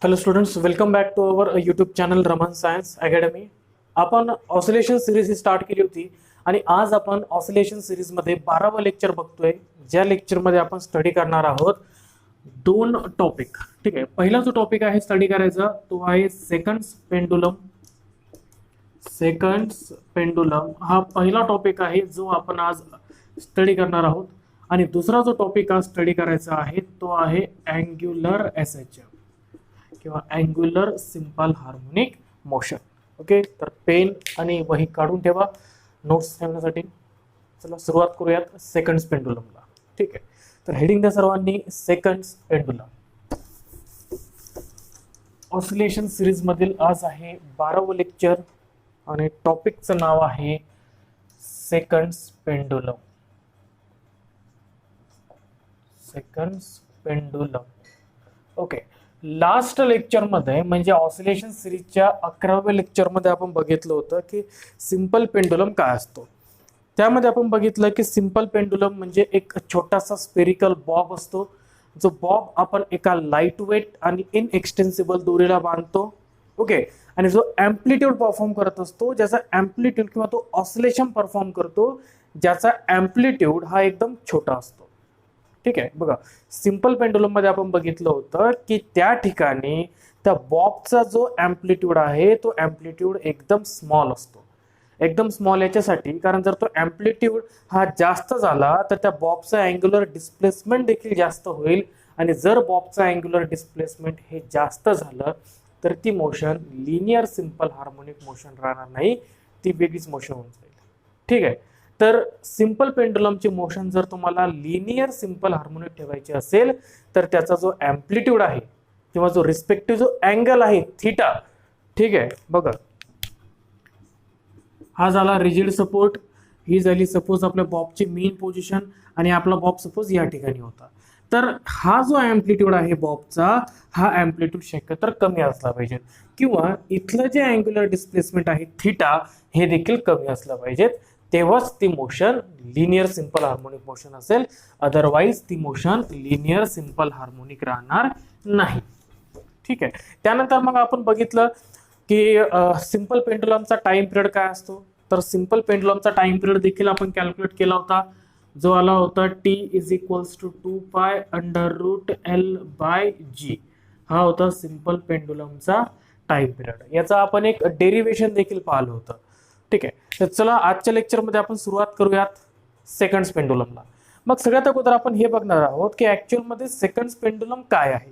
Hello students, welcome back to our YouTube channel Raman science academy. आपण oscillation series ही start केली होती आणि आज आपण ऑसिलेशन सिरीजमध्ये 12वं लेक्चर बघतोय. ज्या लेक्चरमध्ये आपण स्टडी करणार आहोत दोन टॉपिक. ठीक आहे, पहिला जो टॉपिक आहे स्टडी करायचा तो आहे सेकंड्स पेंडुलम. सेकंड्स पेंडुलम हा पहिला टॉपिक आहे जो आपण आज स्टडी करणार आहोत. आणि दुसरा जो टॉपिक आज स्टडी करायचा आहे तो आहे अँग्युलर एसएचएफ किंवा angular simple harmonic motion. Okay, तर पेन आणि वही काढून ठेवा नोट्स ठेवण्यासाठी. चला सुरुवात करूयात सेकंड्स पेंडुलमला. ठीक आहे, तर हेडिंग द्या सर्वांनी सेकंड्स पेंडुलम. ऑसिलेशन सिरीज मधील आज आहे 12वं लेक्चर आणि टॉपिकचं नाव आहे seconds pendulum. Seconds pendulum. Okay, last लेक्चरमध्ये म्हणजे ऑसिलेशन सिरीजच्या 11व्या लेक्चरमध्ये आपण बघितलं होतं की सिंपल पेंडुलम काय असतो. त्यामध्ये आपण बघितलं की सिंपल पेंडुलम म्हणजे एक छोटासा स्पेरिकल बॉब असतो, जो बॉब आपण एका लाईट वेट आणि इनएक्सटेन्सिबल दोरीला बांधतो. ओके, आणि जो ॲम्प्लिट्यूड परफॉर्म करत असतो, ज्याचा ॲम्प्लिट्यूड किंवा तो ऑसिलेशन परफॉर्म करतो ज्याचा ॲम्प्लिट्यूड हा एकदम छोटा असतो. ठीक आहे, बघा सिंपल पेंडुलम मध्ये आपण बघितलं होतं की त्या ठिकाणी त्या बॉबचा जो ॲम्प्लिट्यूड आहे तो ॲम्प्लिट्यूड एकदम स्मॉल असतो. एकदम स्मॉल याच्यासाठी कारण जर तो ॲम्प्लिट्यूड हा जास्त झाला तर त्या बॉबचा अँग्युलर डिस्प्लेसमेंट देखील जास्त होईल, आणि जर बॉबचा अँग्युलर डिस्प्लेसमेंट हे जास्त झालं तर ती motion linear simple harmonic motion राहणार नाही, ती वेगळीच मोशन होऊन जाईल. ठीक आहे, तर सिंपल पेंडुलमची मोशन जर तुम्हाला लिनियर सिंपल हार्मोनिक ठेवायची असेल तर त्याचा जो ॲम्प्लिट्यूड आहे किंवा जो रिस्पेक्टिव्ह जो अँगल आहे थीटा. ठीक आहे, बघा हा झाला रिजिड सपोर्ट, ही झाली सपोज आपल्या बॉबची मेन पोझिशन आणि आपला बॉब सपोज या ठिकाणी होता. तर हा जो ॲम्प्लिट्यूड आहे बॉबचा, हा ॲम्प्लिट्यूड शक्यतो कमी असला पाहिजे किंवा इथलं जे अँग्युलर डिस्प्लेसमेंट आहे थीटा हे देखील कमी असलं पाहिजे, तेव्हाच ती motion linear simple harmonic motion असेल. अदरवाईज ती मोशन लिनियर सिंपल हार्मोनिक राहणार नाही. ठीक आहे, त्यानंतर मग आपण बघितलं की सिंपल पेंडुलमचा टाइम पिरियड काय असतो. तर सिंपल पेंडुलमचा टाइम पिरियड देखील आपण कॅल्क्युलेट केला होता, जो आला होता T = 2π√L/G. हा होता सिंपल पेंडुलमचा टाइम पिरियड. याचा आपण एक डेरिवेशन देखील पाहिलं होतं. ठीक आहे, तर चला आजच्या लेक्चरमध्ये आपण सुरुवात करूयात सेकंड्स पेंडुलमला. मग सगळ्यात अगोदर आपण हे बघणार आहोत की ऍक्च्युअल मध्ये सेकंड्स पेंडुलम काय आहे.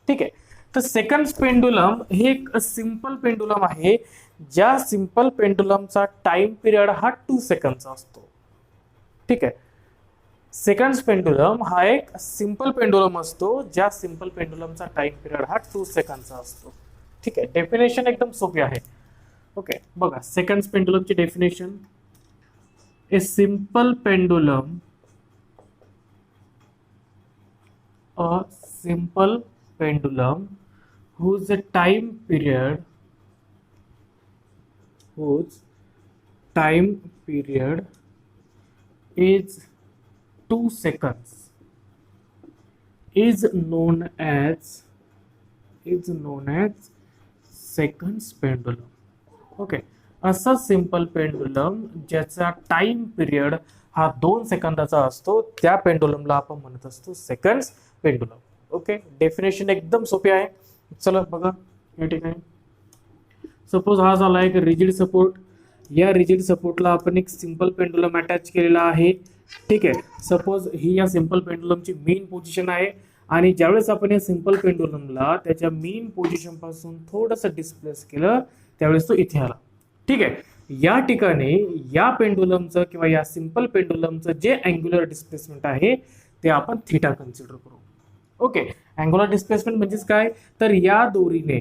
ठीक आहे, तर सेकंड्स पेंडुलम हे एक सिंपल पेंडुलम आहे, ज्या सिंपल पेंडुलमचा टाइम पिरियड हा 2 सेकंदचा असतो. ठीक आहे, सेकंड्स पेंडुलम हा एक सिंपल पेंडुलम असतो, ज्या सिंपल पेंडुलमचा टाइम पिरियड हा 2 सेकंदचा असतो. ठीक आहे, डेफिनेशन एकदम सोपी आहे. ओके, बघा सेकंड्स पेंडुलमची definition. A simple pendulum, a simple pendulum whose time period is 2 seconds is known as seconds pendulum. Okay, असा सिंपल पेंडुलम ज्याचा टाइम पिरियड हा 2 सेकंदाचा असतो त्या पेंडुलमला आपण म्हणत असतो सेकंड्स पेंडुलम. ओके, डेफिनेशन एकदम सोपी आहे. चला बघा या ठिकाणी सपोज हा झाला एक रिजिड सपोर्ट. या रिजिड सपोर्टला आपण एक सिंपल पेंडुलम अटॅच केलेला आहे. ठीक आहे, सपोज ही या सिंपल पेंडुलमची मेन पोझिशन आहे आणि ज्यावेळेस आपण या सिंपल पेंडुलमला त्याच्या मेन पोझिशन पासून थोडंसं डिस्प्लेस केलं त्यावेळेस तो इथे आला. ठीक आहे, या ठिकाणी या पेंडुलमचं किंवा या सिंपल पेंडुलमचं जे अँग्युलर डिस्प्लेसमेंट आहे ते आपण थीटा कन्सिडर करू. ओके, अँग्युलर डिस्प्लेसमेंट म्हणजेच काय, तर या दोरीने,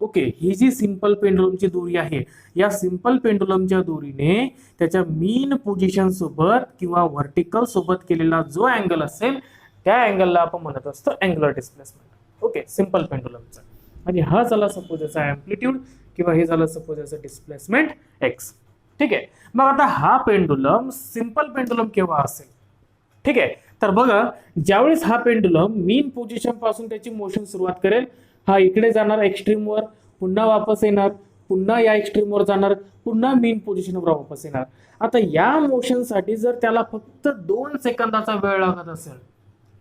ओके, ही जी सिंपल पेंडुलमची दोरी आहे या सिंपल पेंडुलमच्या दोरीने त्याच्या मेन पोझिशन सोबत किंवा व्हर्टिकल सोबत केलेला जो अँगल असेल त्या अँगलला आपण म्हणत असतो अँग्युलर डिस्प्लेसमेंट. ओके, सिंपल पेंडुलमचा. आणि हा झाला सपोज याचा ॲम्प्लिट्यूड किंवा हे झालं सपोज याचं डिस्प्लेसमेंट x. ठीक आहे, मग आता हा पेंडुलम सिंपल पेंडुलम केव्हा असेल. ठीक आहे, तर बघा ज्यावेळेस हा पेंडुलम मीन पोझिशन पासून त्याची मोशन सुरुवात करेल हा इकडे जाणार एक्स्ट्रीमवर, पुन्हा वापस येणार, पुन्हा या एक्स्ट्रीमवर जाणार, पुन्हा मेन पोझिशनवर वापस येणार. आता या मोशनसाठी जर त्याला फक्त 2 सेकंदाचा वेळ लागत असेल,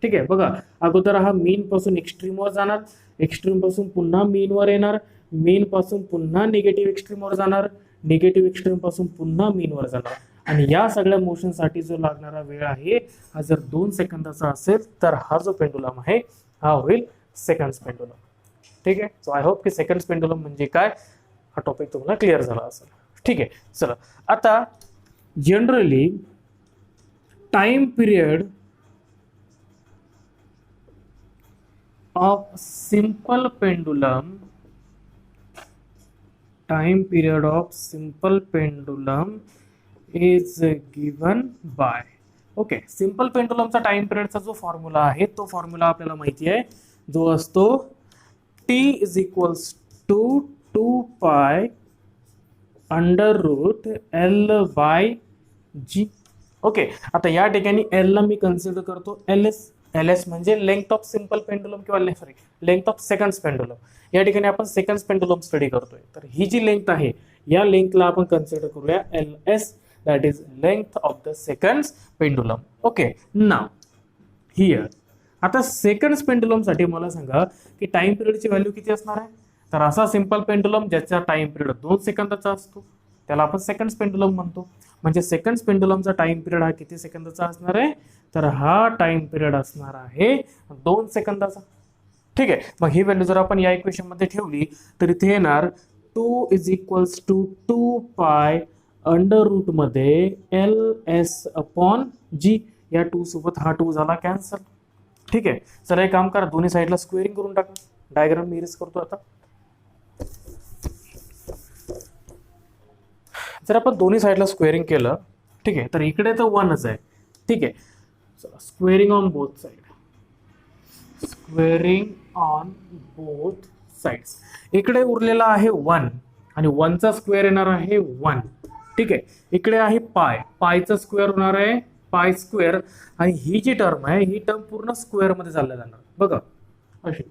ठीक आहे, बघा अगोदर हा मेन पासून एक्स्ट्रीमवर जाणार, एक्स्ट्रीम पासून पुन्हा मेनवर येणार, मेन पासून पुन्हा निगेटिव्ह एक्स्ट्रीमवर जाणार, निगेटिव्ह एक्स्ट्रीम पासून पुन्हा मेनवर जाणार. आणि या सगळ्या मोशनसाठी जो लागणारा वेळ आहे हा जर 2 सेकंदाचा असेल तर हा जो पेंडुलम आहे हा होईल सेकंड्स पेंडुलम. ठीक आहे. सो आय होप की सेकंड्स पेंडुलम म्हणजे काय हा टॉपिक तुम्हाला क्लिअर झाला असेल. ठीक आहे. चला आता generally time period of simple pendulum, time period of simple pendulum is given by. Okay, simple पेंडुलमचा टाइम पिरियडचा जो फॉर्म्युला आहे तो फॉर्म्युला आपल्याला माहिती आहे, जो असतो t is equals to 2 pi under root L by g. Okay, आता या ठिकाणी एल ला मी कन्सिडर करतो एल एस. एल एस म्हणजे लेंथ ऑफ सिंपल पेंडुलम किंवा लेंथ ऑफ सेकंड्स पेंडुलम. या ठिकाणी आपण सेकंड्स पेंडुलम स्टडी करतोय, तर ही जी लेंथ आहे या लेंथला आपण कन्सिडर करूया L S, that is length of the seconds pendulum. Okay, now here आता सेकंड्स पेंडुलम साठी मला सांगा की टाइम पिरियडची व्हॅल्यू किती असणार आहे. तर असा सिंपल पेंडुलम ज्याचा टाइम पिरियड 2 सेकंदाचा असतो त्याला आपण सेकंड्स पेंडुलम म्हणतो. म्हणजे सेकंड्स पेंडुलमचा टाइम पिरियड हा किती सेकंदाचा असणार आहे, तर हा टाइम पिरियड असणार आहे 2 सेकंदाचा. ठीक आहे. मग ही व्हॅल्यू जर आपण या इक्वेशन मध्ये ठेवली तर इथे येणार 2 is equals to 2 pi under root मध्ये एल एस अपॉन जी. या 2 सोबत हा 2 झाला कॅन्सल. ठीक आहे. चला एक काम करा, दोन्ही साईडला स्क्वेअरिंग करून टाका. डायग्राम मी इरेज करतो आता. जर आपण दोन्ही साईडला स्क्वेअरिंग केलं, ठीक आहे, तर इकडे तर 1च आहे. ठीक आहे. Squaring on both side, squaring on both sides. इकडे उरलेला आहे 1 आणि 1चा स्क्वेअर येणार आहे 1. ठीक आहे. इकडे आहे पाय, पायचा स्क्वेअर होणार आहे पाय स्क्वेअर, आणि ही जी टर्म आहे ही टर्म पूर्ण स्क्वेअर मध्ये चालल्या जाणार. बघा अशी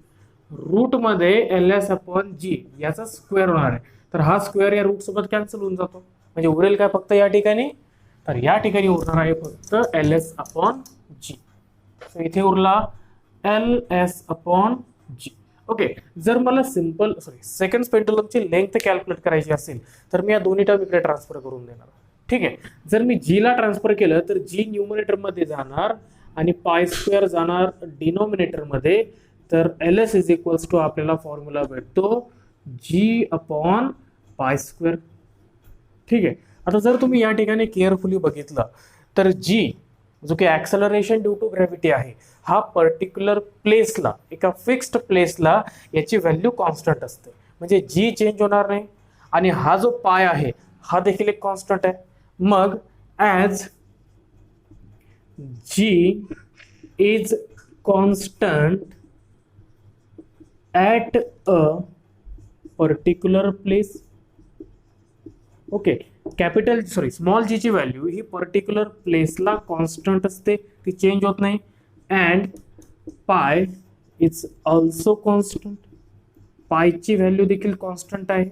रूट मध्ये एल एस अपॉन जी याचा स्क्वेअर होणार आहे, तर हा स्क्वेअर या रूट सोबत कॅन्सल होऊन जातो. म्हणजे उरेल काय फक्त या ठिकाणी, तर या ठिकाणी उरणार आहे फक्त एल एस अपॉन जी. सो इथे उरला एल एस अपॉन जी. ओके, जर मला सेकंड्स पेंडुलमची लेंथ कॅल्क्युलेट करायची असेल तर मी या दोन्ही टर्म इकडे ट्रान्सफर करून देणार. ठीक आहे. जर मी जी ला ट्रान्सफर केलं तर जी न्यूमरेटर मध्ये जाणार आणि पाय स्क्वेअर जाणार डिनॉमिनेटर मध्ये, तर L S is equals to आपल्याला फॉर्म्युला भेटतो जी अपॉन पाय स्क्वेअर. ठीक आहे. आता जर तुम्ही या ठिकाणी केअरफुली बघितलं तर जी जो की ऍक्सेलरेशन ड्यू टू ग्रॅव्हिटी आहे हा पर्टिक्युलर प्लेसला, एका फिक्स्ड प्लेसला याची व्हॅल्यू कॉन्स्टंट असते. म्हणजे जी चेंज होणार नाही, आणि हा जो पाय आहे हा देखील एक कॉन्स्टंट आहे. मग as g is constant at a particular place. Okay, capital small g ची व्हॅल्यू ही पर्टिक्युलर प्लेसला कॉन्स्टंट असते, ती चेंज होत नाही. And pi is also constant, पायची व्हॅल्यू देखील कॉन्स्टंट आहे.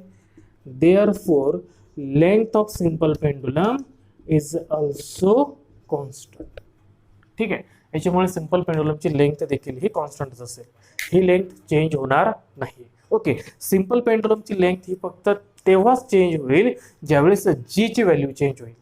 Therefore length of simple pendulum is also constant. ठीक आहे. याच्यामुळे सिंपल पेंडुलमची लेंथ देखील ही कॉन्स्टंटच असेल, ही लेंथ चेंज होणार नाही. ओके, सिंपल पेंडुलमची लेंथ ही फक्त तेव्हाच चेंज होईल ज्यावेळेस जी ची व्हॅल्यू चेंज होईल.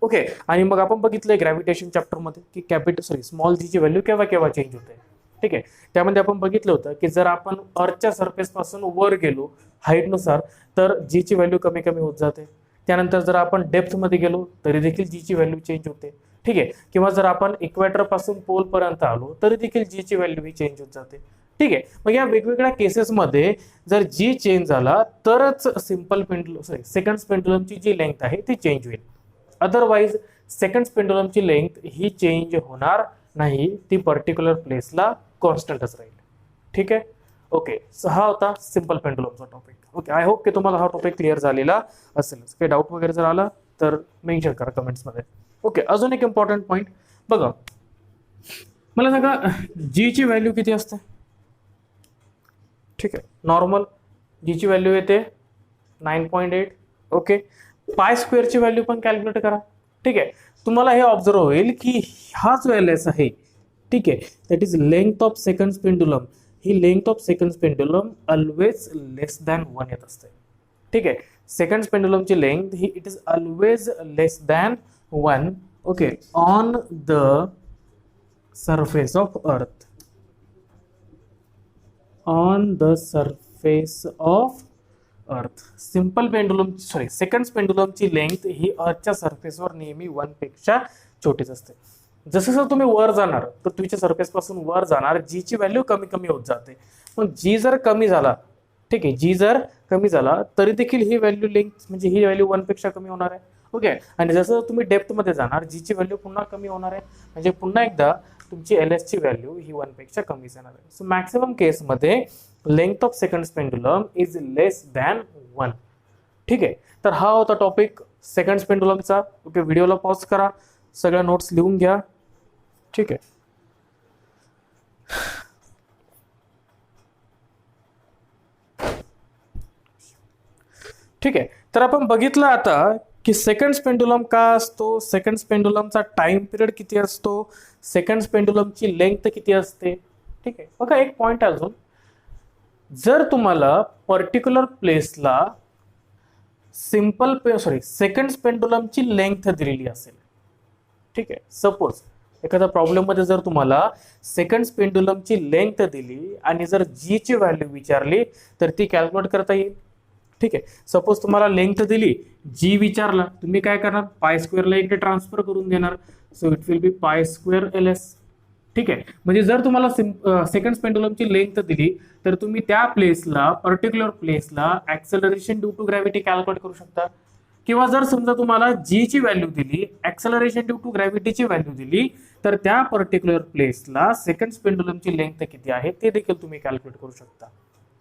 ओके, आणि मग आपण बघितलंय ग्रॅव्हिटेशन चॅप्टरमध्ये की स्मॉल जी ची व्हॅल्यू केव्हा केव्हा चेंज होते. ठीक आहे. त्यामध्ये आपण बघितलं होतं की जर आपण अर्थच्या सरफेस पासून वर गेलो हाईटनुसार तर जी ची व्हॅल्यू कमी कमी होत जाते. त्यानंतर जर आपण डेप्थ मध्ये गेलो तरी देखील जी ची व्हॅल्यू चेंज होते. ठीक आहे. किंवा जर आपण इक्वेटर पासून पोल पर्यंत आलो तरी देखील जी ची व्हॅल्यू ही चेंज होत जाते. ठीक आहे. मग या वेगवेगळ्या केसेसमध्ये जर जी चेंज झाला तरच सिंपल पेंडुलम सेकंड्स पेंडुलमची जी लेंथ आहे ती चेंज होईल. अदरवाईज सेकंड्स पेंडुलमची लेंथ ही चेंज होणार नाही, ती पर्टिक्युलर प्लेसला कॉन्स्टंटच राहील. ठीक आहे. ओके, सो हा होता सिंपल पेंडुलमचा टॉपिक. ओके, आय होप की तुम्हाला हा टॉपिक क्लिअर झालेला असेल. काही डाऊट वगैरे जर आला तर मेन्शन करा कमेंट्समध्ये. ओके, अजून एक इम्पॉर्टंट पॉईंट बघा, मला सांगा जी ची व्हॅल्यू किती असते. ठीक आहे. नॉर्मल जीची व्हॅल्यू येते 9.8. ओके. पाय स्क्वेअरची व्हॅल्यू पण कॅल्क्युलेट करा. ठीक आहे. तुम्हाला हे ऑब्झर्व होईल की हा जो एल एस आहे, ठीक आहे, that is length of second pendulum. ही length of second pendulum always less than 1 येत असते. ठीक आहे. सेकंड पेंडुलमची लेंथ ही it is always less than 1. Okay. On the surface of earth, on the surface of earth. Simple pendulum second पेंडुलमची length ही अर्थच्या सरफेसवर नेहमी 1 पेक्षा छोटीच असते. जसं जसं तुम्ही वर जाणार पृथ्वीच्या सरफेस पासून वर जाणार जी ची व्हॅल्यू कमी कमी होत जाते. पण जी जर कमी झाला, ठीक आहे, जी जर कमी झाला तरी देखील ही व्हॅल्यू लेंथ म्हणजे ही व्हॅल्यू 1 पेक्षा कमी होणार आहे. ओके. आणि जसं तुम्ही डेप्थ मध्ये जाणार जी ची व्हॅल्यू पुन्हा कमी होणार आहे. म्हणजे पुन्हा एकदा तुमची एल एस ची व्हॅल्यू ही 1 पेक्षा कमी जाणार आहे. सो मॅक्सिमम केसमध्ये length of second pendulum is less than 1. ठीक आहे. तर हा होता टॉपिक सेकंड पेंडुलमचा. ओके. व्हिडिओला पॉज करा, सगळ्या नोट्स लिहून घ्या. ठीक आहे. ठीक आहे. तर आपण बघितलं आता की सेकंड पेंडुलम का असतो, सेकंड पेंडुलमचा टाइम पिरियड किती असतो, सेकंड पेंडुलमची लेंथ किती असते. ठीक आहे. बघा एक पॉइंट अजून, जर तुम्हाला पर्टिक्युलर प्लेसला सेकंड पेंडुलमची लेंथ दिलेली असेल, ठीक आहे, सपोज एखाद्या प्रॉब्लेम मध्ये जर तुम्हाला सेकंड पेंडुलमची लेंथ दिली आणि जर जी ची व्हॅल्यू विचारली तर ती कॅल्क्युलेट करता येईल. ठीक आहे. सपोज तुम्हाला लेंथ दिली, जी विचारला, तुम्ही काय करणार, पाय स्क्वेअरला इकडे ट्रान्सफर करून देणार. So it will be pi square L S. ठीक आहे. म्हणजे जर तुम्हाला सेकंड पेंडुलमची लेंथ दिली तर तुम्ही त्या प्लेसला पर्टिक्युलर प्लेसला acceleration due to gravity calculate करू शकता. किंवा जर समजा तुम्हाला जी ची व्हॅल्यू दिली, ऍक्सेलरेशन ड्यू टू ग्रॅव्हिटीची व्हॅल्यू दिली, तर त्या पर्टिक्युलर प्लेसला सेकंड पेंडुलमची लेंथ किती आहे ते देखील तुम्ही कॅल्क्युलेट करू शकता.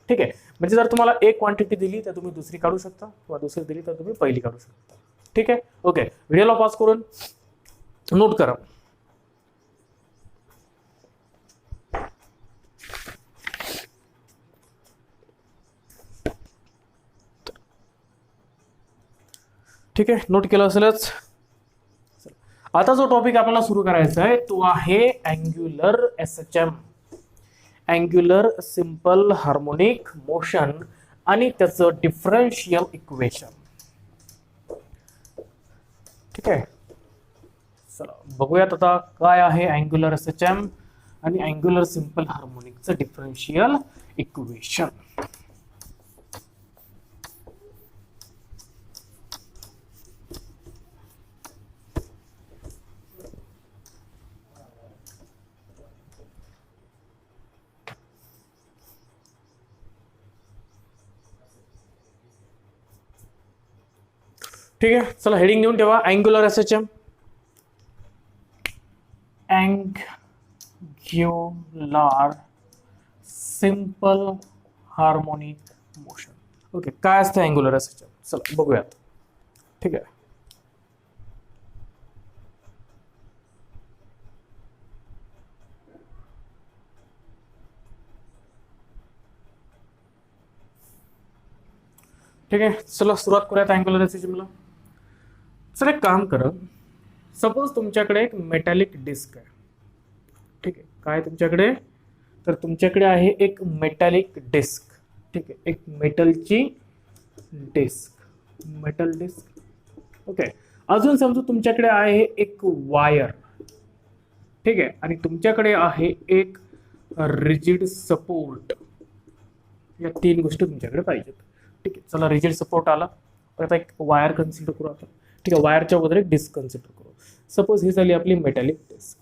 ठीक आहे. म्हणजे जर तुम्हाला एक क्वांटिटी दिली तर तुम्ही दुसरी काढू शकता किंवा दुसरी दिली तर तुम्ही पहिली काढू शकता. ठीक आहे. ओके. व्हिडिओला पॉज करून नोट करा. ठीक आहे. नोट केलं असेलच. आता जो टॉपिक आपल्याला सुरू करायचा आहे तो आहे angular SHM, angular simple harmonic motion आणि त्याचं डिफरन्शियल इक्वेशन. ठीक आहे. चला बघूयात आता काय आहे अँग्युलर एसएचएम आणि अँग्युलर सिंपल हार्मोनिकचं डिफरन्शियल इक्वेशन. ठीक आहे. चला हेडिंग देऊन ठेवा, angular SHM, angular simple harmonic motion. Okay. काय असतं अँग्युलर एसएचएम, चला बघूयात. ठीक आहे. ठीक आहे. चला सुरुवात करूयात अँग्युलर एसएचएमला. चला एक काम करा, सपोज तुमच्याकडे एक मेटॅलिक डिस्क आहे. ठीक आहे. काय तुमच्याकडे, तर तुमच्याकडे आहे एक मेटॅलिक डिस्क. ठीक आहे. एक मेटलची डिस्क, मेटल डिस्क. ओके. अजून समजा तुमच्याकडे आहे एक वायर. ठीक आहे. आणि तुमच्याकडे आहे एक रिजिड सपोर्ट. या 3 गोष्टी तुमच्याकडे पाहिजेत. ठीक आहे. चला रिजिड सपोर्ट आला, आता एक वायर कन्सिडर करू आपण. ठीक आहे. वायरच्या अगोदर एक डिस्क कन्सिडर करू. सपोज ही झाली आपली मेटॅलिक डिस्क.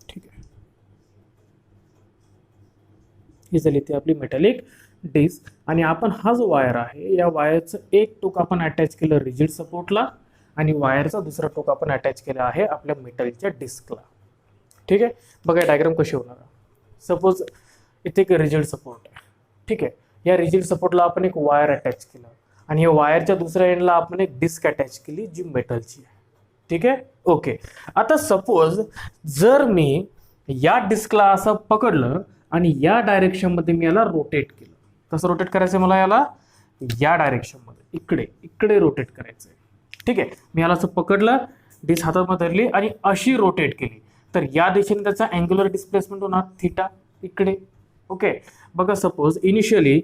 ठीक आहे. ही झाली ती आपली मेटॅलिक डिस्क आणि आपण हा जो वायर आहे या वायरचं एक टोक आपण अटॅच केलं रिजिड सपोर्टला आणि वायरचा दुसरा टोक आपण अटॅच केला आहे आपल्या मेटलच्या डिस्कला. ठीक आहे. बघा डायग्राम कशी होणार. सपोज इथे एक रिजिड सपोर्ट आहे. ठीक आहे. या रिजिड सपोर्टला आपण एक वायर अटॅच केलं आणि या वायरच्या दुसऱ्या एंडला आपण एक डिस्क अटॅच केली जी मेटलची आहे. ठीक आहे. ओके. आता सपोज जर मी या डिस्कला असं पकडलं आणि या डायरेक्शनमध्ये मी याला रोटेट केलं. कसं रोटेट करायचं मला याला? या डायरेक्शनमध्ये इकडे इकडे रोटेट करायचं आहे. ठीक आहे, मी याला असं पकडलं, डिस्क हातामध्ये धरली आणि अशी रोटेट केली, तर या दिशेने त्याचा अँग्युलर डिस्प्लेसमेंट होणार थिटा इकडे. ओके, बघा सपोज इनिशियली,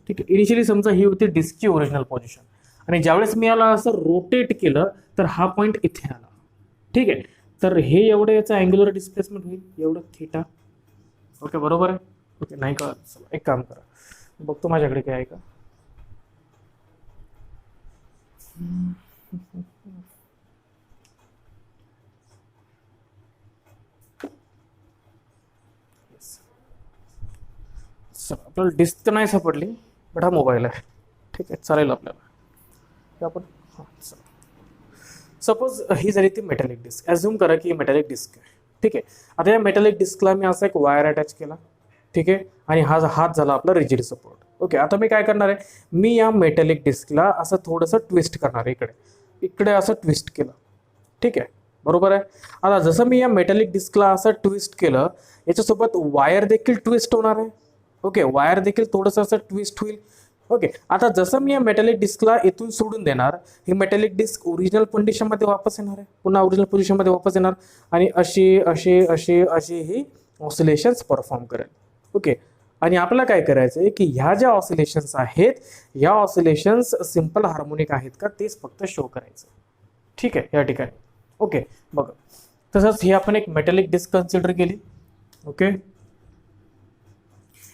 ठीक आहे, इनिशियली समजा ही होती डिस्कची ओरिजिनल पोझिशन आणि ज्यावेळेस मी याला असं रोटेट केलं तर हा पॉईंट इथे आला. ठीक आहे, तर हे एवढं याचं अँग्युलर डिस्प्लेसमेंट होईल एवढं थिटा. ओके, बरोबर आहे. ओके, नाही का? चला एक काम करा, बघतो माझ्याकडे काय आहे का. आपल्याला डिस्क तर नाही सापडली, बट हा मोबाईल आहे. ठीक आहे, चालेल आपल्याला. आपण सपोज ही झाली ती मेटॅलिक डिस्क. ॲझ्युम करा की मेटॅलिक डिस्क आहे. ठीक आहे, आता या मेटॅलिक डिस्कला मी असा एक वायर अटॅच केला. ठीक आहे, आणि हा हात झाला आपला रिजिड सपोर्ट. ओके, आता मी काय करणार आहे, मी या मेटॅलिक डिस्कला असं थोडंसं ट्विस्ट करणार आहे, इकडे इकडे असं ट्विस्ट केलं. ठीक आहे, बरोबर आहे. आता जसं मी या मेटॅलिक डिस्कला असं ट्विस्ट केलं, याच्यासोबत वायर देखील ट्विस्ट होणार आहे. ओके, वायर देखील थोडंसं असं ट्विस्ट होईल. ओके, आता जसं मी या मेटॅलिक डिस्कला इथून सोडून देणार, ही मेटॅलिक डिस्क ओरिजिनल कंडिशनमध्ये वापस येणार आहे, पुन्हा ओरिजिनल पोझिशनमध्ये वापस येणार आणि अशी अशी अशी अशी ही ऑसिलेशन्स परफॉर्म करेल. ओके, आणि आपल्याला काय करायचं आहे की ह्या ज्या ऑसिलेशन्स आहेत, या ऑसिलेशन्स सिम्पल हार्मोनिक आहेत का तेच फक्त शो करायचं. ठीक आहे, या ठिकाणी. ओके, बघा तसंच ही आपण एक मेटॅलिक डिस्क कन्सिडर केली. ओके,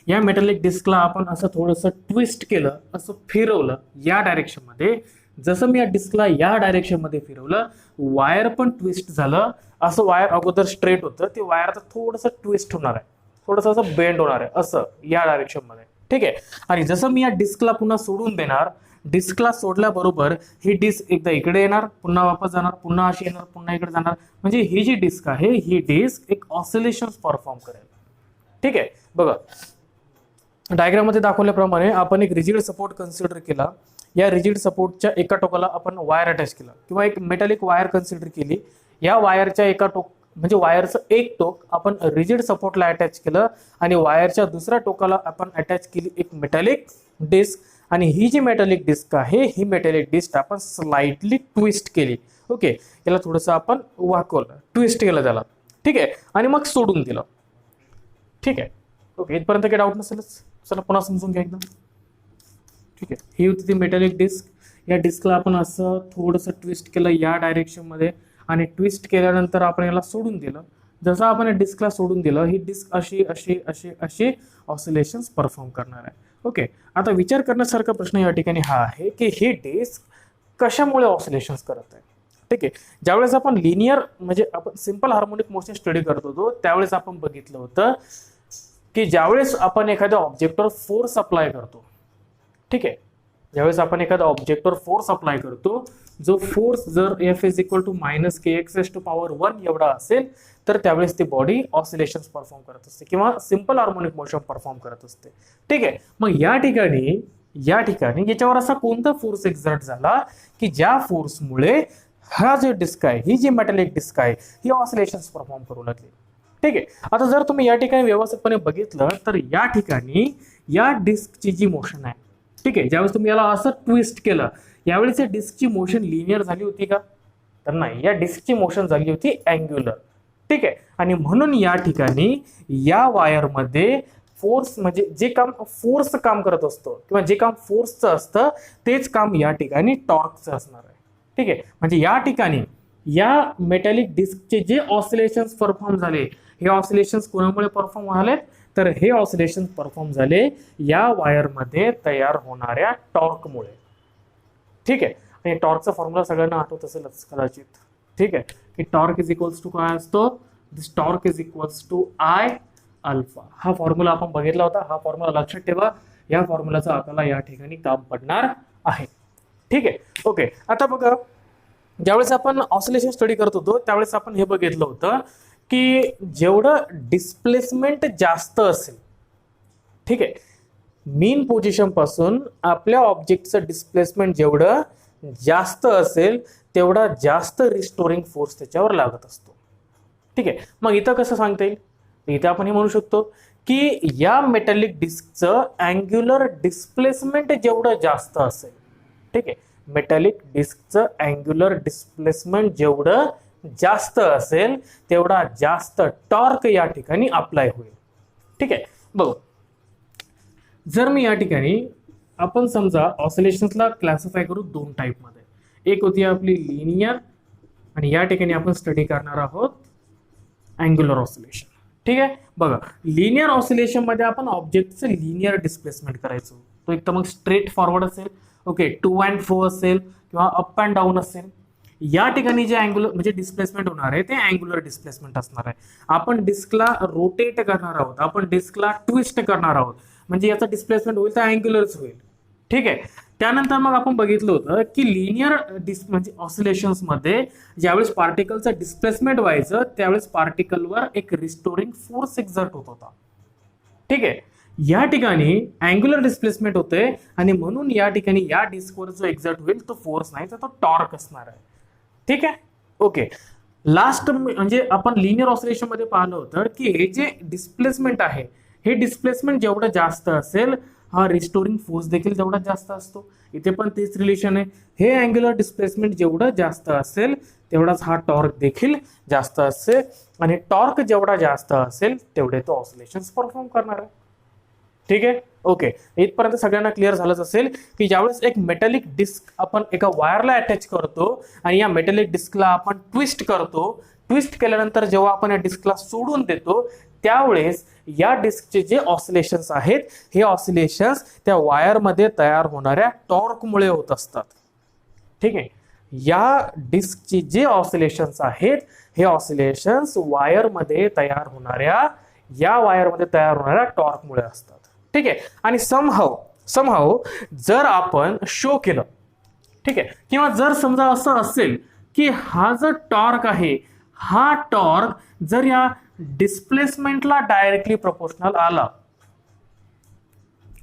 या मेटॅलिक डिस्कला आपण असं थोडंसं ट्विस्ट केलं, असं फिरवलं या डायरेक्शनमध्ये. जसं मी या डिस्कला या डायरेक्शनमध्ये फिरवलं, वायर पण ट्विस्ट झालं. असं वायर अगोदर स्ट्रेट होतं, ते वायर आता थोडंसं ट्विस्ट होणार आहे, थोडंसं असं बेंड होणार आहे असं या डायरेक्शनमध्ये. ठीक आहे, आणि जसं मी या डिस्कला पुन्हा सोडून देणार, डिस्कला सोडल्याबरोबर ही डिस्क एकदा इकडे येणार, पुन्हा वापस जाणार, पुन्हा अशी येणार, पुन्हा इकडे जाणार. म्हणजे ही जी डिस्क आहे, ही डिस्क एक ऑसिलेशन परफॉर्म करेल. ठीक आहे, बघा डायग्राममध्ये दाखवल्याप्रमाणे आपण एक रिजिड सपोर्ट कन्सिडर केला. या रिजिड सपोर्टच्या एका टोकाला आपण वायर अटॅच केला किंवा एक मेटॅलिक वायर कन्सिडर केली. या वायरच्या एका म्हणजे वायरचं एक टोक आपण रिजिड सपोर्टला अटॅच केलं आणि वायरच्या दुसऱ्या टोकाला आपण अटॅच केली एक मेटॅलिक डिस्क. आणि ही जी मेटॅलिक डिस्क आहे, ही मेटॅलिक डिस्क आपण स्लाइटली ट्विस्ट केली. ओके, याला थोडंसं आपण वाकवलं, ट्विस्ट केलं त्याला. ठीक आहे, आणि मग सोडून दिलं. ठीक आहे, ओके, इथपर्यंत काही डाऊट नसेलच. चला पुन्हा समजून घ्या एकदम. ठीक आहे, ही होती ती मेटॅलिक डिस्क. या डिस्कला आपण असं थोडंसं ट्विस्ट केलं या डायरेक्शनमध्ये आणि ट्विस्ट केल्यानंतर आपण याला सोडून दिलं. जसं आपण या डिस्कला सोडून दिलं, ही डिस्क अशी अशी अशी अशी ऑसिलेशन्स परफॉर्म करणार आहे. ओके, आता विचार करण्यासारखा प्रश्न या ठिकाणी हा आहे की ही डिस्क कशामुळे ऑसिलेशन्स करत आहे. ठीक आहे, ज्यावेळेस आपण लिनियर म्हणजे आपण सिम्पल हार्मोनिक मोशन स्टडी करत होतो, त्यावेळेस आपण बघितलं होतं की ज्यावेळेस आपण एखाद्या ऑब्जेक्टवर फोर्स अप्लाय करतो, ठीक आहे, ज्यावेळेस आपण एखाद्या ऑब्जेक्टवर फोर्स अप्लाय करतो, जो फोर्स जर F is equal to minus k x s to power 1 एवढा असेल, तर त्यावेळेस ती बॉडी ऑसिलेशन्स परफॉर्म करत असते किंवा सिम्पल हार्मोनिक मोशन परफॉर्म करत असते. ठीक आहे, मग या ठिकाणी याच्यावर असा कोणता फोर्स एक्झर्ट झाला की ज्या फोर्समुळे हा जो डिस्क आहे, ही जी मेटॅलिक डिस्क आहे, ही ऑसिलेशन्स परफॉर्म करू लागली. ठीक आहे, आता जर तुम्ही या ठिकाणी व्यवस्थितपणे बघितलं तर या ठिकाणी या डिस्कची जी मोशन आहे, ठीक आहे, ज्यावेळेस तुम्ही याला असं ट्विस्ट केलं, यावेळेस या डिस्कची मोशन लिनियर झाली होती का? तर नाही, या डिस्कची मोशन झाली होती अँग्युलर. ठीक आहे, आणि म्हणून या ठिकाणी या वायरमध्ये फोर्स म्हणजे जे काम फोर्स काम करत असतो किंवा जे काम फोर्सचं असतं तेच काम या ठिकाणी टॉर्कचं असणार आहे. ठीक आहे, म्हणजे या ठिकाणी या मेटॅलिक डिस्कचे जे ऑसिलेशन्स परफॉर्म झाले, हे ऑसिलेशन्स कोणामुळे परफॉर्म झाले? तर हे ऑसिलेशन परफॉर्म झाले या वायरमध्ये तयार होणाऱ्या टॉर्कमुळे. ठीक आहे, आणि टॉर्कचा फॉर्म्युला सगळ्यांना आठवत असेलच कदाचित. ठीक आहे, की टॉर्क इज इक्वल्स टू काय असतो? This torque is equals to I alpha. हा फॉर्म्युला आपण बघितला होता. हा फॉर्म्युला लक्षात ठेवा. या फॉर्म्युलाचा आपल्याला या ठिकाणी काम पडणार आहे. ठीक आहे, ओके. आता बघा, ज्यावेळेस आपण ऑसिलेशन स्टडी करत होतो त्यावेळेस आपण हे बघितलं होतं की जेवढं डिस्प्लेसमेंट जास्त असेल, ठीक आहे, मीन पोझिशन पासून आपल्या ऑब्जेक्टचं डिस्प्लेसमेंट जेवढं जास्त असेल तेवढा जास्त रिस्टोरिंग फोर्स त्याच्यावर लागत असतो. ठीक आहे, मग इथं कसं सांगता येईल? इथे आपण हे म्हणू शकतो की या मेटॅलिक डिस्कचं अँग्युलर डिस्प्लेसमेंट जेवढं जास्त असेल, ठीक आहे, मेटॅलिक डिस्कचं अँग्युलर डिस्प्लेसमेंट जेवढं जास्त असेल तेवढा जास्त टॉर्क या ठिकाणी अप्लाय होईल. ठीक आहे, बघू. जर मी या ठिकाणी आपण समजा ऑसिलेशन्सला क्लासिफाय करू दोन टाईपमध्ये. एक होती आपली लिनियर आणि या ठिकाणी आपण स्टडी करणार आहोत अँग्युलर ऑसिलेशन. ठीक आहे, बघा, लिनियर ऑसिलेशन मध्ये आपण ऑब्जेक्टचं लिनियर डिस्प्लेसमेंट करायचो. तो एक तर मग स्ट्रेट फॉरवर्ड असेल, ओके, टू अँड फ्रो असेल किंवा अप अँड डाऊन असेल. या ठिकाणी जे अँग्युलर म्हणजे डिस्प्लेसमेंट होणार आहे ते अँग्युलर डिस्प्लेसमेंट असणार आहे. आपण डिस्कला रोटेट करणार आहोत, आपण डिस्कला ट्विस्ट करणार आहोत, म्हणजे याचा डिस्प्लेसमेंट होईल तर अँग्युलरच होईल. ठीक आहे, त्यानंतर मग आपण बघितलं होतं की लिनियर म्हणजे ऑसिलेशन्स मध्ये ज्यावेळेस पार्टिकलचं डिस्प्लेसमेंट व्हायचं त्यावेळेस पार्टिकलवर एक रिस्टोरिंग फोर्स एक्झर्ट होत होता. ठीक आहे, या ठिकाणी अँग्युलर डिस्प्लेसमेंट होते आणि म्हणून या ठिकाणी या डिस्कवर जो एक्झर्ट होईल तो फोर्स नाही तर तो टॉर्क असणार आहे. ठीक आहे, ओके. लास्ट म्हणजे आपण लिनियर ऑसिलेशन मध्ये पाहिलं होतं की हे जे डिस्प्लेसमेंट आहे हे डिस्प्लेसमेंट जेवढं जास्त असेल हा रिस्टोरिंग फोर्स देखील तेवढा जास्त असतो. इथे पण तेच रिलेशन आहे. हे अँग्युलर डिस्प्लेसमेंट जेवढं जास्त असेल तेवढाच हा टॉर्क देखील जास्त असेल आणि टॉर्क जेवढा जास्त असेल तेवढे तो ऑसिलेशन्स परफॉर्म करणार आहे. ठीक आहे, ओके. इथपर्यंत सगळ्यांना क्लिअर झालंच असेल की ज्यावेळेस एक मेटॅलिक डिस्क आपण एका वायरला अटॅच करतो आणि या मेटॅलिक डिस्कला आपण ट्विस्ट करतो, ट्विस्ट केल्यानंतर जेव्हा आपण या डिस्कला सोडून देतो त्यावेळेस या डिस्कचे जे ऑसिलेशन्स आहेत हे ऑसिलेशन्स त्या वायरमध्ये तयार होणाऱ्या टॉर्कमुळे होत असतात. ठीक आहे, या डिस्कचे जे ऑसिलेशन्स आहेत हे ऑसिलेशन्स वायरमध्ये तयार होणाऱ्या टॉर्कमुळे असतात. ठीक आहे, आणि समहाव जर आपण शो केलं, ठीक आहे, किंवा जर समजा असं असेल की हा जो टॉर्क आहे हा टॉर्क जर या डिस्प्लेसमेंटला डायरेक्टली प्रोपोर्शनल आला,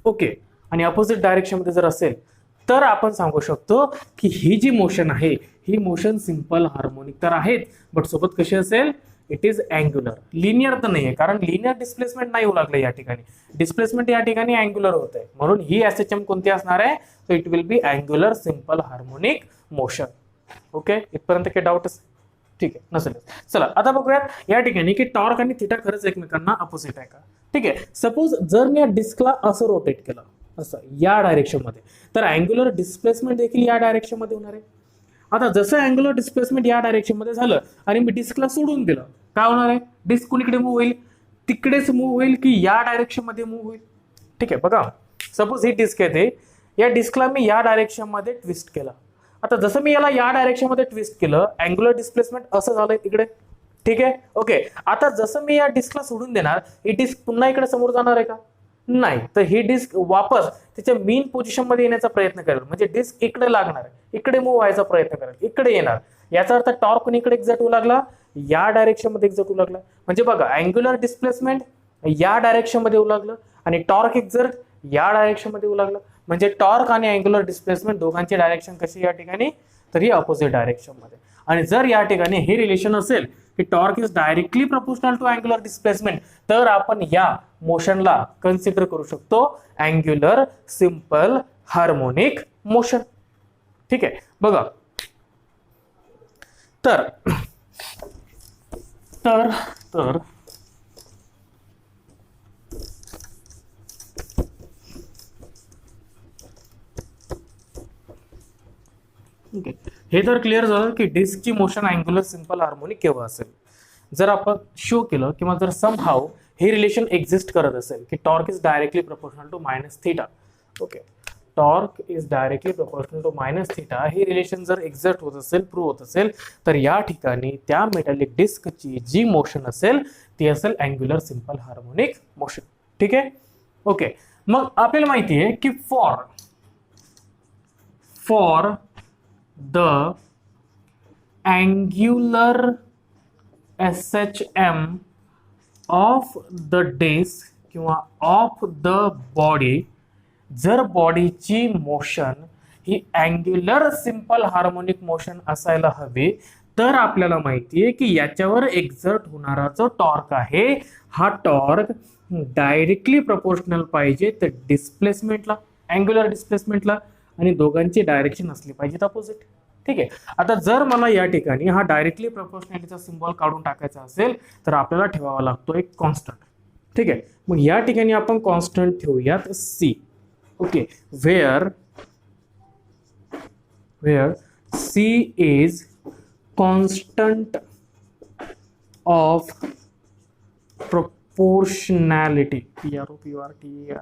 ओके, आणि अपोजिट डायरेक्शन मध्ये जर असेल तर आपण सांगू शकतो की ही जी मोशन आहे ही मोशन सिंपल हार्मोनिक तर आहेत बट सोबत कशी असेल, इट इज अँग्युलर. लिनियर तर नाहीये कारण लिनियर डिस्प्लेसमेंट नाही होऊ लागलं या ठिकाणी, डिस्प्लेसमेंट या ठिकाणी अँग्युलर होत आहे म्हणून ही एसएचएम कोणती असणार आहे, so it will be angular simple harmonic motion. Okay, इथपर्यंत काही डाऊट असेल? ठीक आहे, नसेल. चला आता बघूयात या ठिकाणी की टॉर्क आणि थिटा खरंच एकमेकांना अपोजिट आहे का. ठीक आहे, सपोज जर मी या डिस्कला असं रोटेट केलं असं या डायरेक्शन मध्ये तर अँग्युलर डिस्प्लेसमेंट देखील या डायरेक्शन मध्ये होणार आहे. आता जसं अँग्युलर डिस्प्लेसमेंट या डायरेक्शन मध्ये झालं आणि मी डिस्कला सोडून दिलं काय होणार आहे, डिस्क कुणीकडे मूव्ह होईल, तिकडेच मूव्ह होईल की या डायरेक्शन मध्ये मूव्ह होईल. ठीक आहे, बघा, सपोज ही डिस्क येते, या डिस्कला मी या डायरेक्शन मध्ये ट्विस्ट केलं. आता जसं मी याला या डायरेक्शन मध्ये ट्विस्ट केलं अँग्युलर डिस्प्लेसमेंट असं झालंय तिकडे. ठीक आहे, ओके. आता जसं मी या डिस्कला सोडून देणार ही डिस्क पुन्हा इकडे समोर जाणार आहे का, नाही, तर ही डिस्क वापस त्याच्या मेन पोझिशन मध्ये येण्याचा प्रयत्न करेल, म्हणजे डिस्क इकडे लागणार आहे, इकडे मूव्ह व्हायचा प्रयत्न करेल, इकडे येणार. याचा अर्थ टॉर्क इकडे एक्झर्ट होऊ लागला, या डायरेक्शन मध्ये एक्झर्ट होऊ लागला. म्हणजे बघा अँग्युलर डिस्प्लेसमेंट या डायरेक्शन मध्ये होऊ लागलं आणि टॉर्क एक्झर्ट या डायरेक्शन मध्ये होऊ लागलं. म्हणजे टॉर्क आणि अँग्युलर डिस्प्लेसमेंट दोघांची डायरेक्शन कशी या ठिकाणी, तर ही अपोजिट डायरेक्शन मध्ये. आणि जर या ठिकाणी हे रिलेशन असेल की torque is directly proportional to angular displacement तर आपण या मोशनला कन्सिडर करू शकतो अँग्युलर सिंपल हार्मोनिक मोशन. ठीक आहे, बघा, तर तर तर हे तर क्लिअर झालं की डिस्कची मोशन अँग्युलर सिंपल हार्मोनिक केव्हा असेल. जर आपण शो केलं किंवा जर समहाव हे रिलेशन एक्झिस्ट करत असेल की torque is directly proportional to minus theta, okay, torque is directly proportional to minus theta हे रिलेशन जर एक्झर्ट होत असेल, प्रूव्ह होत असेल तर या ठिकाणी त्या मेटॅलिक डिस्कची जी मोशन असेल ती असेल अँग्युलर सिंपल हार्मोनिक मोशन. ठीक आहे, ओके. मग आपल्याला माहिती आहे की for the angular SHM of the disc किंवा ऑफ द बॉडी, जर बॉडीची मोशन ही अँग्युलर सिंपल हार्मोनिक मोशन असायला हवी तर आपल्याला माहिती आहे की याच्यावर एक्झर्ट होणारा जो टॉर्क आहे हा टॉर्क डायरेक्टली प्रपोर्शनल पाहिजे तर डिस्प्लेसमेंटला, अँग्युलर डिस्प्लेसमेंटला, आणि दोघांची डायरेक्शन असली पाहिजेत अपोजिट. ठीक आहे. आता जर मला या ठिकाणी हा डायरेक्टली प्रपोर्शनॅलिटीचा सिम्बॉल काढून टाकायचा असेल तर आपल्याला ठेवावा लागतो एक कॉन्स्टंट. ठीक आहे. मग या ठिकाणी आपण कॉन्स्टंट ठेवूयात C. Okay, where C is constant of proportionality, PROPORTIONALITY,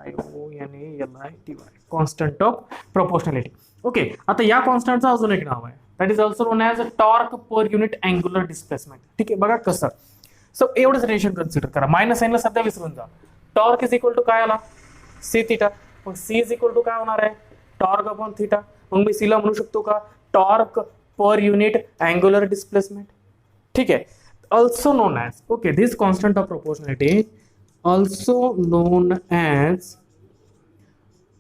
constant of proportionality. Okay, आता या कॉन्स्टंटचं अजून एक नाव आहे, that is also known as torque per unit angular displacement. ठीक आहे, बघा कसं. सो एवढंच रिलेशन कन्सिडर करा, मायनस साईनला सध्या विसरून जा. टॉर्क इज इक्वल टू काय आला, सी थिटा. मग सी इज इक्वल टू काय होणार आहे, टॉर्क अपॉन थिटा. मग मी सीला म्हणू शकतो का, torque per unit angular displacement. ठीक आहे, also known as, okay, this constant of proportionality also known as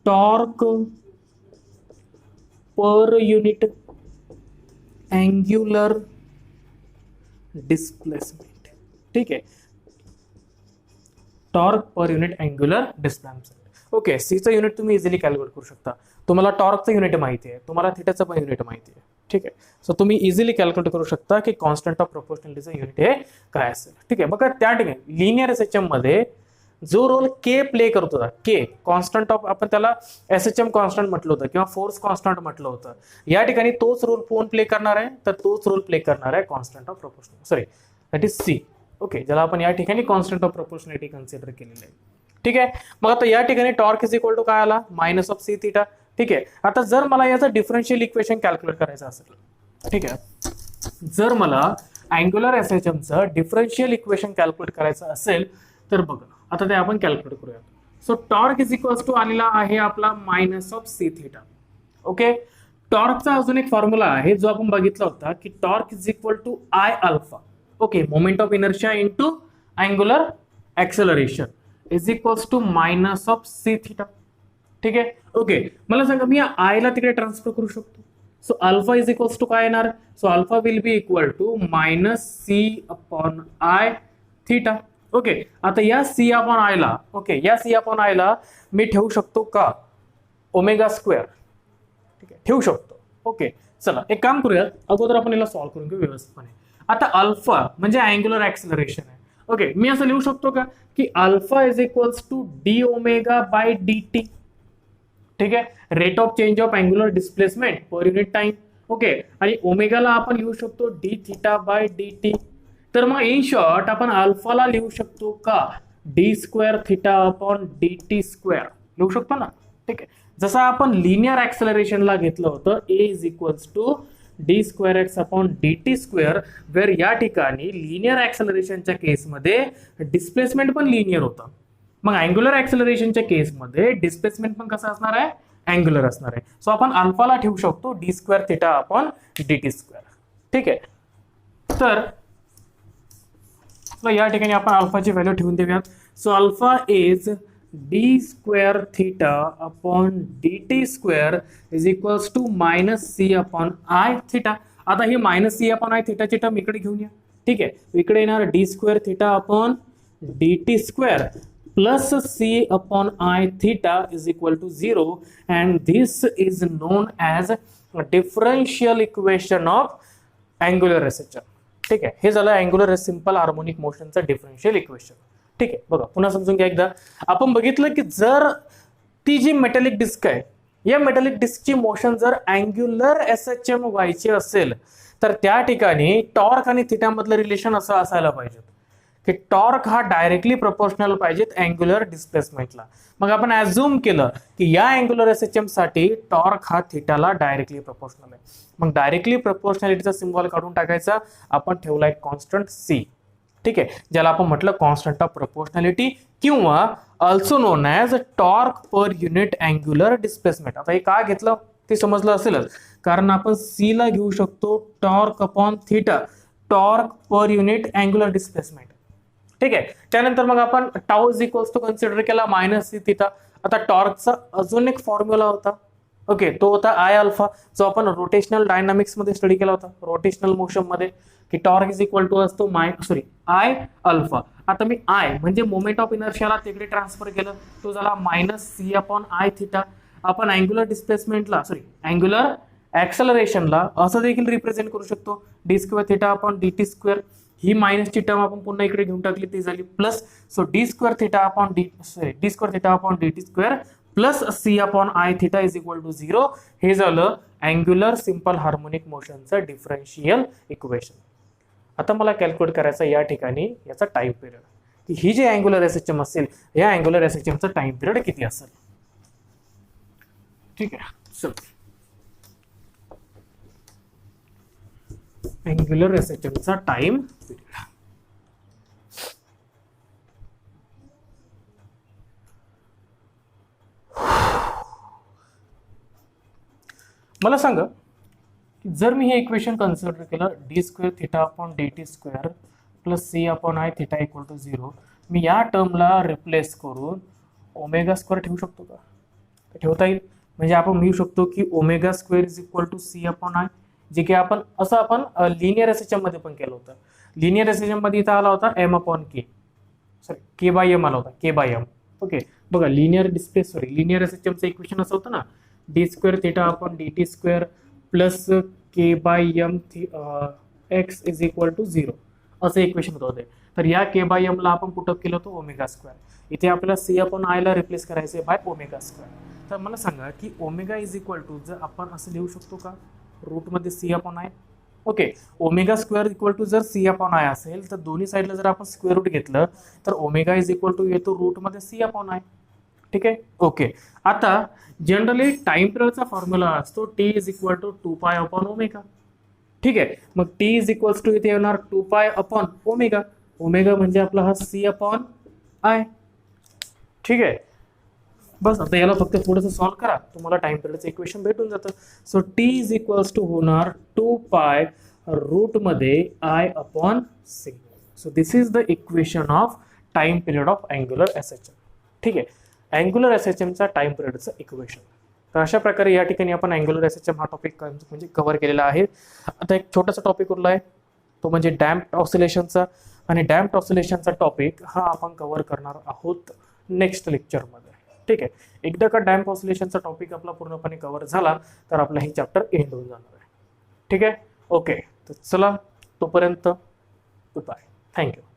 torque per unit angular displacement. ठीक है, torque per unit angular displacement. Okay, सीचं युनिट तुम्ही इझिली कॅल्क्युलेट करू शकता. तुम्हाला टॉर्कचं युनिट माहिती आहे, तुम्हाला थिटाचं पण युनिट माहिती आहे. ठीक आहे, सो तुम्ही इझिली कॅल्क्युलेट करू शकता की कॉन्स्टंट ऑफ प्रोपोर्शनॅलिटीचं युनिट हे काय असेल. ठीक आहे, बघा त्या ठिकाणी लिनियर एसएचएम मध्ये जो रोल के प्ले करत होता, के कॉन्स्टंट ऑफ, आपण त्याला एसएचएम कॉन्स्टंट म्हटलं होतं किंवा फोर्स कॉन्स्टंट म्हटलं होतं. या ठिकाणी तोच रोल कोण प्ले करणार आहे, तर तोच रोल प्ले करणार आहे constant of proportionality, sorry that is C. Okay, ज्याला आपण या ठिकाणी कॉन्स्टंट ऑफ प्रोपोर्शनॅलिटी कन्सिडर केलेलं आहे. ठीक आहे, मग आता या ठिकाणी टॉर्क इज इक्वल टू काय आला, मायनस ऑफ सी थिटा. ठीक आहे, आता जर मला याचं डिफरन्शियल इक्वेशन कॅल्क्युलेट करायचं असेल, ठीक आहे, जर मला अँग्युलर एसएचएमचं डिफरन्शियल इक्वेशन कॅल्क्युलेट करायचं असेल तर बघा आता ते आपण कॅल्क्युलेट करूया. So torque is equals to आलेला आहे आपला minus of c theta. Okay, टॉर्कचा अजून एक फॉर्म्युला आहे जो आपण बघितला होता की torque is equal to I alpha. Okay, moment of inertia into angular acceleration is equals to minus of c theta. ठीक आहे, ओके, मला सांगा मी आय ला तिकडे ट्रान्सफर करू शकतो. So alpha is equals to काय येणार, so alpha will be equal to minus C upon I theta. Okay, आता या सी अपॉन आय ला, ओके, या सी अपॉन आय ला मी ठेवू शकतो का, ओमेगा स्क्वेअर. ठीक आहे, ठेवू शकतो. ओके, चला एक काम करूया, अगोदर आपण याला सॉल्व्ह करून घेऊ व्यवस्थितपणे. आता अल्फा म्हणजे अँग्युलर ऍक्सेलरेशन आहे. ओके, मी असं लिहू शकतो का की alpha is equals to d omega by d t. ठीक आहे, rate of change of angular displacement per unit time. Okay, आणि ओमेगाला आपण लिहू शकतो d theta by d t. तर मग इन शॉर्ट आपण अल्फाला लिहू शकतो का, d square theta upon d t square लिहू शकतो ना. ठीक आहे, जसं आपण लिनियर ऍक्सेलरेशनला घेतलं होतं, a is equals to d square x upon d t square, where या ठिकाणी लिनियर ऍक्सेलरेशनच्या केसमध्ये डिस्प्लेसमेंट पण लिनियर होतं. मग अँग्युलर ऍक्सेलरेशनच्या केसमध्ये डिस्प्लेसमेंट पण कसं असणार आहे, अँग्युलर असणार आहे. सो आपण अल्फाला ठेवू शकतो D square theta upon d t square. ठीक आहे, तर या ठिकाणी आपण अल्फाची व्हॅल्यू ठेवून देऊयात. So alpha is d square theta upon d t square is equals to minus C upon I theta. आता ही मायनस सी अपॉन आय थिटाची टर्म इकडे घेऊन या. ठीक आहे, इकडे येणार d square theta upon d t square plus c upon I theta is equal to 0, and this is known as differential equation of angular SHM. ठीक आहे, हे झालं अँग्युलर सिंपल हार्मोनिक मोशनचं डिफरन्शियल इक्वेशन. ठीक आहे, बघा पुन्हा समजून घ्या एकदा. आपण बघितलं की जर ती जी मेटॅलिक डिस्क आहे, या मेटॅलिक डिस्कची मोशन जर अँग्युलर एसएचएम व्हायची असेल तर त्या ठिकाणी टॉर्क आणि थिटा मधलं रिलेशन असं असायला पाहिजे की टॉर्क हा डायरेक्टली प्रोपोर्शनल पाहिजेत अँग्युलर डिस्प्लेसमेंटला. मग आपण ऍझ्युम केलं की या अँग्युलर एसएचएम साठी टॉर्क हा थिटाला डायरेक्टली प्रोपोर्शनल आहे. मग डायरेक्टली प्रोपोर्शनॅलिटीचा सिम्बॉल काढून टाकायचा, आपण ठेवलाय कॉन्स्टंट सी. ठीक आहे, ज्याला आपण म्हटलं कॉन्स्टंट ऑफ प्रोपोर्शनॅलिटी किंवा also known as torque per unit angular displacement. आता हे का घेतलं ते समजलं असेलच, कारण आपण सी ला घेऊ शकतो torque upon theta, torque per unit angular displacement. ठीक आहे, त्यानंतर मग आपण tau is equals to consider केला मायनस सी थिटा. आता टॉर्कचा अजून एक फॉर्म्युला होता, ओके, तो होता आय अल्फा, जो आपण रोटेशनल डायनामिक्स मध्ये स्टडी केला होता, रोटेशनल मोशन मध्ये, की टॉर्क इज इक्वल टू असतो आय अल्फा. आता मी आय म्हणजे मोमेंट ऑफ इनर्शियाला तिकडे ट्रान्सफर केलं, तो झाला -c/I θ. आपण अँग्युलर डिस्प्लेसमेंटला अँग्युलर ऍक्सलरेशनला असं देखील रिप्रेझेंट करू शकतो, d² θ/dt². ही मायनसची टर्म आपण पुन्हा इकडे घेऊन टाकली, ती झाली plus. So d² θ/dt² plus c/I θ is equal to 0. हे झालं अँग्युलर सिंपल हार्मोनिक मोशनचं डिफरन्शियल इक्वेशन. आता मला कॅल्क्युलेट करायचं या ठिकाणी याचा टाइम पिरियड, की ही जी अँग्युलर एसएचएम असेल, या अँग्युलर एसएचएमचा टाइम पिरियड किती असेल. ठीक आहे, चल अँग्युलर एसएचएमचा टाइम पिरियड. मला सांगा, जर मी हे इक्वेशन कन्सिडर केलं d² θ/dt² plus c/I θ equal to 0, मी या टर्मला रिप्लेस करून ω² ठेवू शकतो का? ठेवता येईल. म्हणजे आपण लिहू शकतो की ω² इज इक्वल टू c/I, जे की आपण लिनियर एसएचएम मध्ये पण केलं होतं. लिनियर एसएचएम मध्ये इथं आला होता m/k, k/m आला होता, k/m. ओके, बघा लिनियर एसएचएमचं इक्वेशन असं होतं ना, d² θ/dt² plus k/m x is equal to 0 असं इक्वेशन होते. तर या k/m ला आपण पुटअप केलं होतं ω². इथे आपल्याला c/I ला रिप्लेस करायचे बाय ω². तर मला सांगा की ω इज इक्वल टू, जर आपण असं लिहू शकतो का रूटमध्ये c/I. ओके, ω² इक्वल टू जर c/I असेल तर दोन्ही साईडला जर आपण स्क्वेअर रूट घेतलं तर ω इज इक्वल टू येतो रूटमध्ये c/I. ठीक आहे, ओके. आता जनरली टाइम पिरियडचा फॉर्म्युला असतो t इज इक्वल टू 2π/ω. ठीक आहे, मग t इज इक्वल्स टू इथे येणार 2π/ω. ω म्हणजे आपला हा c/I. ठीक आहे, बस. आता याला फक्त थोडंसं सॉल्व्ह करा, तुम्हाला टाइम पिरियडचं इक्वेशन भेटून जातं. So t is equals to होणार 2π रूटमध्ये I/c. So this is the equation of time period of angular SHM. ठीक आहे, अँग्युलर एसएचएमचा टाइम पिरियडचं इक्वेशन. तर अशा प्रकारे या ठिकाणी आपण अँग्युलर एसएचएम हा टॉपिक म्हणजे कव्हर केलेला आहे. आता एक छोटासा टॉपिक उरला आहे, तो म्हणजे डॅम्प्ड ऑसिलेशनचा. आणि डॅम्प्ड ऑसिलेशनचा टॉपिक हा आपण कव्हर करणार आहोत नेक्स्ट लेक्चरमध्ये. ठीक आहे, एकदा का डॅम्प ऑसिलेशनचा टॉपिक आपला पूर्णपणे कव्हर झाला तर आपला हे चॅप्टर एंड होऊन जाणार आहे. ठीक आहे, ओके. तर चला, तोपर्यंत गुड बाय, थँक्यू.